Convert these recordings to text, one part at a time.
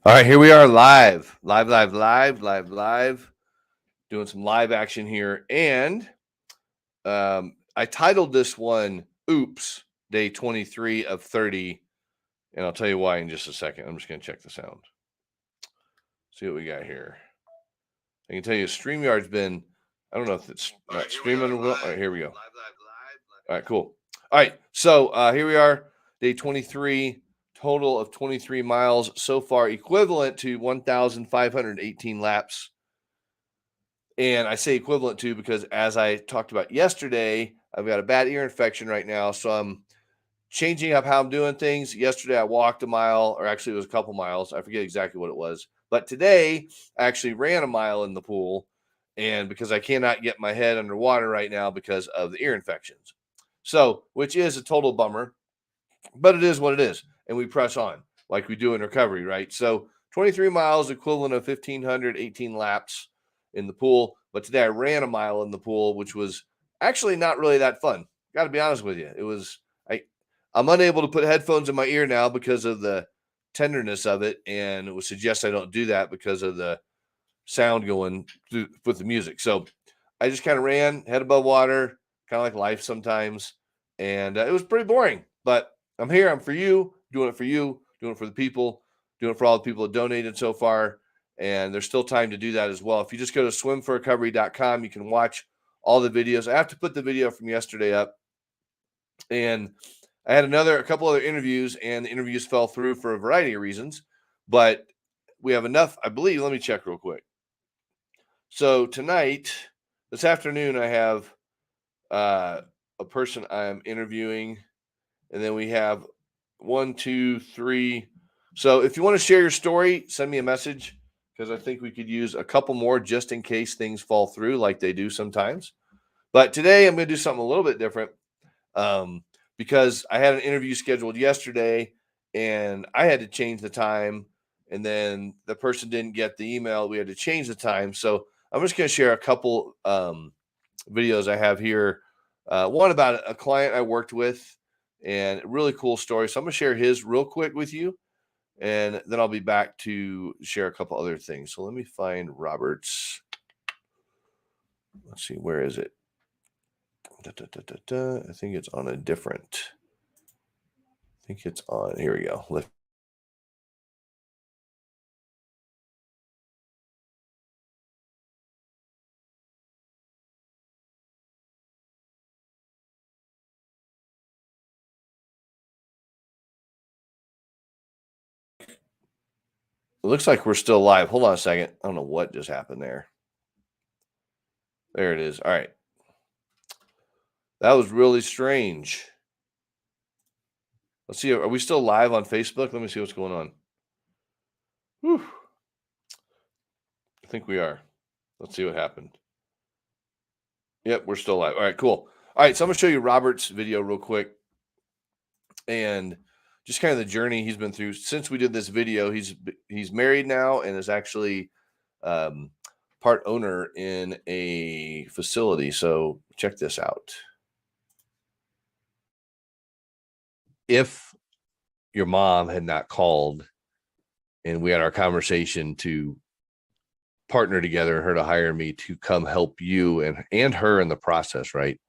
All right, here we are live, doing some live action here. And I titled this one Oops, Day 23 of 30. And I'll tell you why in just a second. I'm just going to check the sound. See what we got here. I can tell you StreamYard's been, I don't know if it's not streaming. All right, here we go. All right, cool. All right, so here we are, day 23, total of 23 miles so far, equivalent to 1,518 laps. And I say equivalent to because, as I talked about yesterday, I've got a bad ear infection right now, so I'm changing up how I'm doing things. Yesterday, I walked a mile, or actually, it was a couple miles. I forget exactly what it was. But today, I actually ran a mile in the pool, and because I cannot get my head underwater right now because of the ear infections. So, which is a total bummer, but it is what it is. And we press on like we do in recovery, right? So 23 miles, equivalent of 1,518 laps in the pool. But today I ran a mile in the pool, which was actually not really that fun. Got to be honest with you. It was, I'm unable to put headphones in my ear now because of the tenderness of it. And it would suggest I don't do that because of the sound going through with the music. So I just kind of ran, head above water, kind of like life sometimes. And it was pretty boring, but I'm here. I'm for you, doing it for the people, doing it for all the people that donated so far. And there's still time to do that as well. If you just go to swimforrecovery.com, you can watch all the videos. I have to put the video from yesterday up. And I had a couple other interviews, and the interviews fell through for a variety of reasons. But we have enough, I believe. Let me check real quick. So this afternoon, I have a person I'm interviewing, and then we have 1, 2, 3. So if you want to share your story, send me a message because I think we could use a couple more just in case things fall through like they do sometimes. But today I'm going to do something a little bit different because I had an interview scheduled yesterday and I had to change the time, and then the person didn't get the email. We had to change the time. So I'm just going to share a couple videos I have here. One about a client I worked with, and a really cool story. So I'm going to share his real quick with you, and then I'll be back to share a couple other things. So let me find Robert's. Let's see, where is it? I think it's on a different. I think it's on. Here we go. It looks like we're still live. Hold on a second. I don't know what just happened there. There it is. All right. That was really strange. Let's see. Are we still live on Facebook? Let me see what's going on. Whew. I think we are. Let's see what happened. Yep, we're still live. All right, cool. All right, so I'm going to show you Robert's video real quick and just kind of the journey he's been through since we did this video. He's married now and is actually part owner in a facility. So check this out. If your mom had not called and we had our conversation to partner together, her to hire me to come help you and her in the process, right?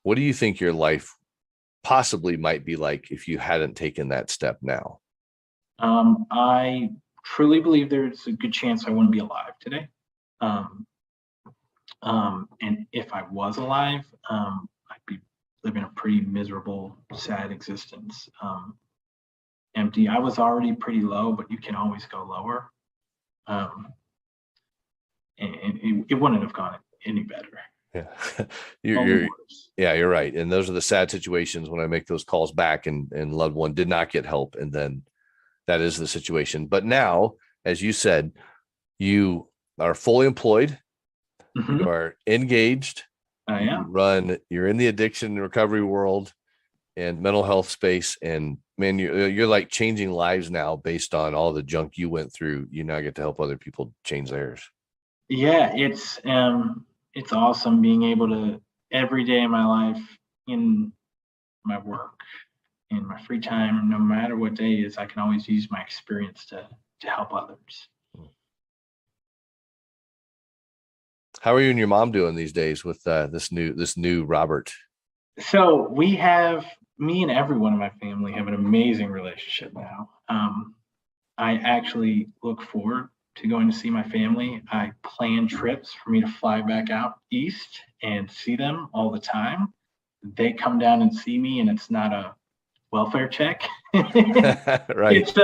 What do you think your life possibly might be like if you hadn't taken that step now? I truly believe there's a good chance I wouldn't be alive today. And if I was alive, I'd be living a pretty miserable, sad existence. Empty. I was already pretty low, but you can always go lower. And it wouldn't have gone any better. Yeah. You're right. And those are the sad situations when I make those calls back and loved one did not get help. And then that is the situation. But now, as you said, you are fully employed. Mm-hmm. You are engaged. I am. You're in the addiction and recovery world and mental health space. And man, you're like changing lives now based on all the junk you went through. You now get to help other people change theirs. Yeah, it's awesome being able to every day in my life, in my work, in my free time, no matter what day it is, I can always use my experience to to help others. How are you and your mom doing these days with this new Robert? So me and everyone in my family have an amazing relationship now. I actually look forward to going to see my family. I plan trips for me to fly back out east and see them all the time. They come down and see me, and it's not a welfare check. Right. It's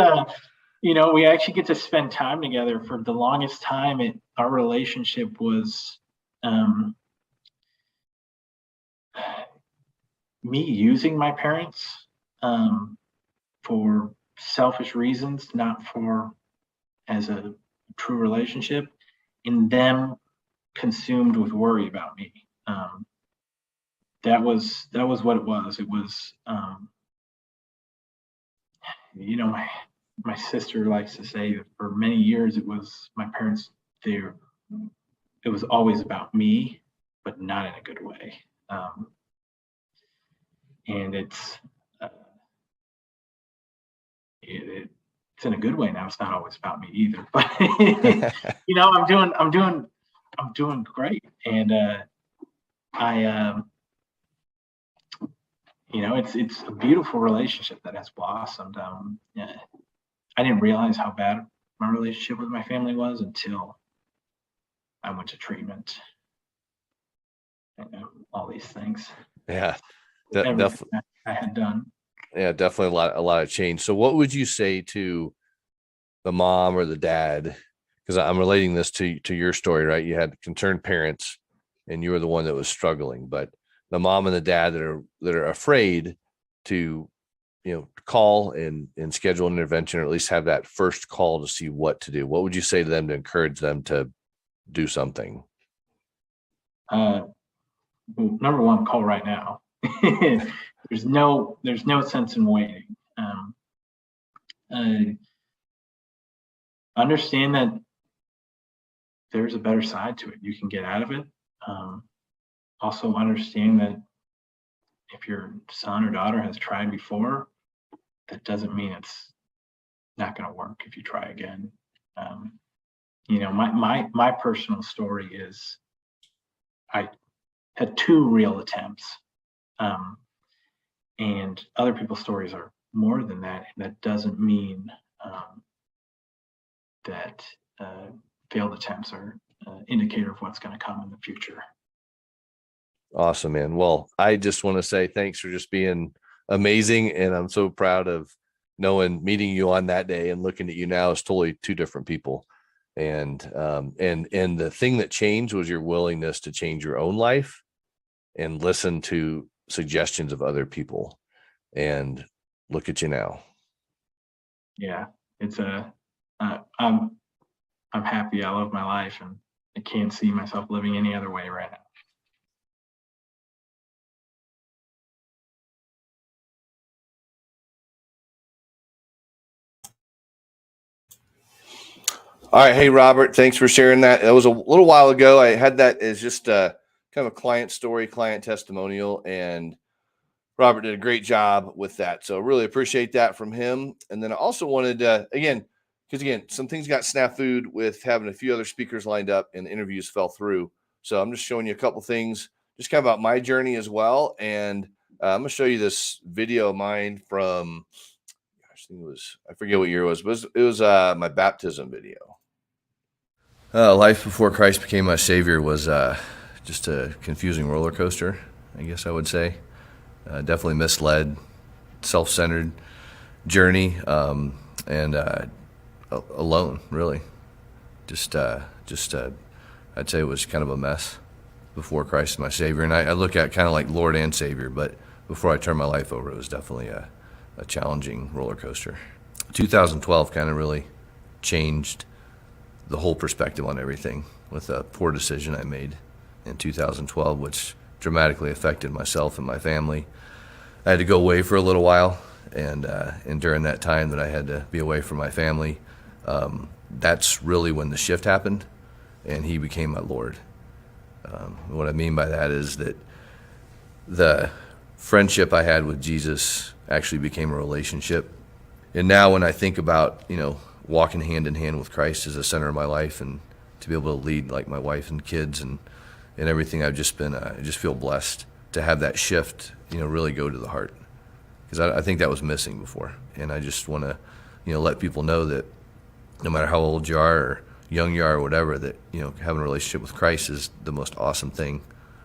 we actually get to spend time together. For the longest time, our relationship was me using my parents for selfish reasons, not for as a true relationship, and them consumed with worry about me. That was what it was. It was, my sister likes to say that for many years it was my parents. It was always about me, but not in a good way. And it's it's in a good way now. It's not always about me either, but I'm doing great, and it's a beautiful relationship that has blossomed. I didn't realize how bad my relationship with my family was until I went to treatment and all these things. Yeah, Everything I had done. Yeah, definitely a lot of change. So what would you say to the mom or the dad? Because I'm relating this to your story, right? You had concerned parents and you were the one that was struggling, but the mom and the dad that are afraid to, call and schedule an intervention, or at least have that first call to see what to do. What would you say to them to encourage them to do something? Well, number one, call right now. There's no sense in waiting. Understand that there's a better side to it. You can get out of it. Also understand that if your son or daughter has tried before, that doesn't mean it's not going to work if you try again. My personal story is I had 2 real attempts. And other people's stories are more than that. And that doesn't mean that failed attempts are an indicator of what's going to come in the future. Awesome, man. Well, I just want to say thanks for just being amazing. And I'm so proud of meeting you on that day and looking at you now as totally 2 different people. And the thing that changed was your willingness to change your own life and listen to suggestions of other people, and look at you now. Yeah, it's I'm happy. I love my life, and I can't see myself living any other way right now. All right. Hey, Robert, thanks for sharing that. That was a little while ago. I had that as just kind of a client story, client testimonial, and Robert did a great job with that. So really appreciate that from him. And then I also wanted because some things got snafu'd with having a few other speakers lined up and the interviews fell through. So I'm just showing you a couple things, just kind of about my journey as well. And I'm going to show you this video of mine from, I forget what year it was, but it was my baptism video. Life before Christ became my savior was just a confusing roller coaster, I guess I would say. Definitely misled, self-centered journey, and alone, really. Just I'd say it was kind of a mess before Christ, my savior. And I look at kind of like Lord and Savior, but before I turned my life over, it was definitely a challenging roller coaster. 2012 kind of really changed the whole perspective on everything with a poor decision I made in 2012, which dramatically affected myself and my family. I had to go away for a little while, and during that time that I had to be away from my family, that's really when the shift happened, and he became my Lord. What I mean by that is that the friendship I had with Jesus actually became a relationship. And now when I think about, walking hand in hand with Christ as the center of my life, and to be able to lead like my wife and kids and everything. I've just been, I just feel blessed to have that shift, really go to the heart, because I think that was missing before. And I just want to, let people know that no matter how old you are or young you are or whatever, that, having a relationship with Christ is the most awesome thing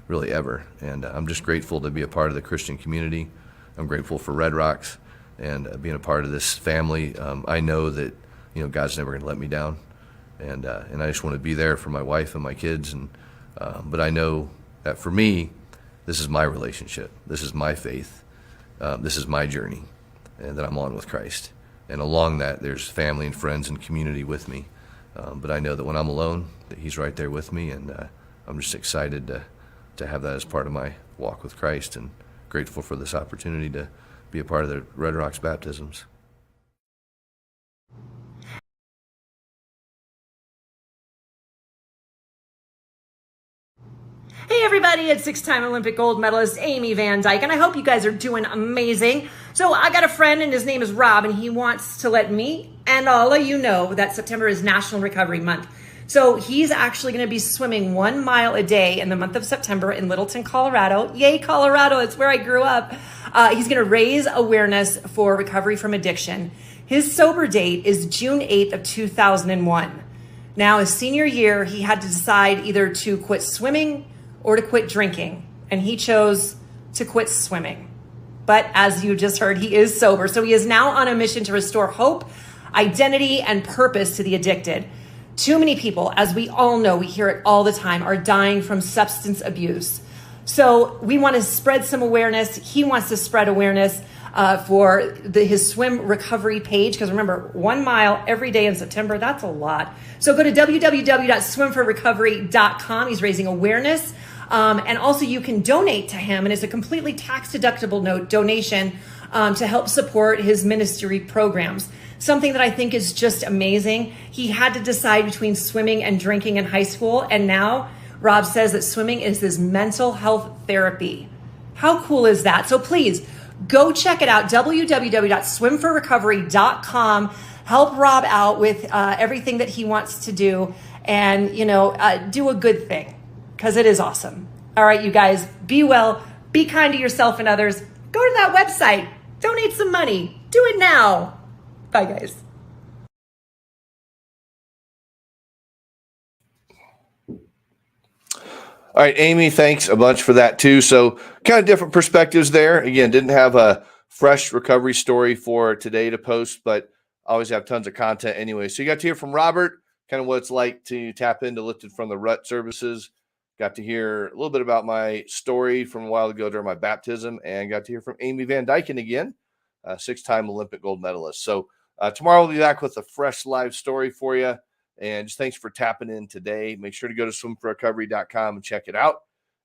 really ever. And I'm just grateful to be a part of the Christian community. I'm grateful for Red Rocks and being a part of this family. I know that, God's never going to let me down. And I just want to be there for my wife and my kids. And but I know that for me, this is my relationship. This is my faith. This is my journey, and that I'm on with Christ. And along that, there's family and friends and community with me. But I know that when I'm alone, that He's right there with me, and I'm just excited to have that as part of my walk with Christ, and grateful for this opportunity to be a part of the Red Rocks baptisms. Hey everybody, it's six-time Olympic gold medalist Amy Van Dyke, and I hope you guys are doing amazing. So I got a friend and his name is Rob, and he wants to let me and all of you know that September is National Recovery Month. So he's actually going to be swimming 1 mile a day in the month of September in Littleton, Colorado. Yay, Colorado, it's where I grew up. He's going to raise awareness for recovery from addiction. His sober date is June 8th of 2001. Now, his senior year, he had to decide either to quit swimming or to quit drinking, and he chose to quit swimming. But as you just heard, he is sober. So he is now on a mission to restore hope, identity, and purpose to the addicted. Too many people, as we all know, we hear it all the time, are dying from substance abuse. So we want to spread some awareness. He wants to spread awareness for his swim recovery page, because remember, 1 mile every day in September, that's a lot. So go to www.swimforrecovery.com. He's raising awareness. And also you can donate to him, and it's a completely tax-deductible donation to help support his ministry programs. Something that I think is just amazing. He had to decide between swimming and drinking in high school, and now Rob says that swimming is his mental health therapy. How cool is that? So please go check it out, www.swimforrecovery.com. Help Rob out with everything that he wants to do, and do a good thing, because it is awesome. All right, you guys, be well, be kind to yourself and others. Go to that website, donate some money, do it now. Bye, guys. All right, Amy, thanks a bunch for that too. So kind of different perspectives there. Again, didn't have a fresh recovery story for today to post, but I always have tons of content anyway. So you got to hear from Robert, kind of what it's like to tap into Lifted from the Rut services. Got to hear a little bit about my story from a while ago during my baptism, and got to hear from Amy Van Dyken again, a six-time Olympic gold medalist. So tomorrow we'll be back with a fresh live story for you. And just thanks for tapping in today. Make sure to go to swimforrecovery.com and check it out.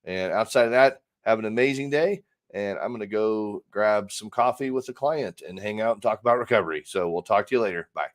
And outside of that, have an amazing day. And I'm going to go grab some coffee with a client and hang out and talk about recovery. So we'll talk to you later. Bye.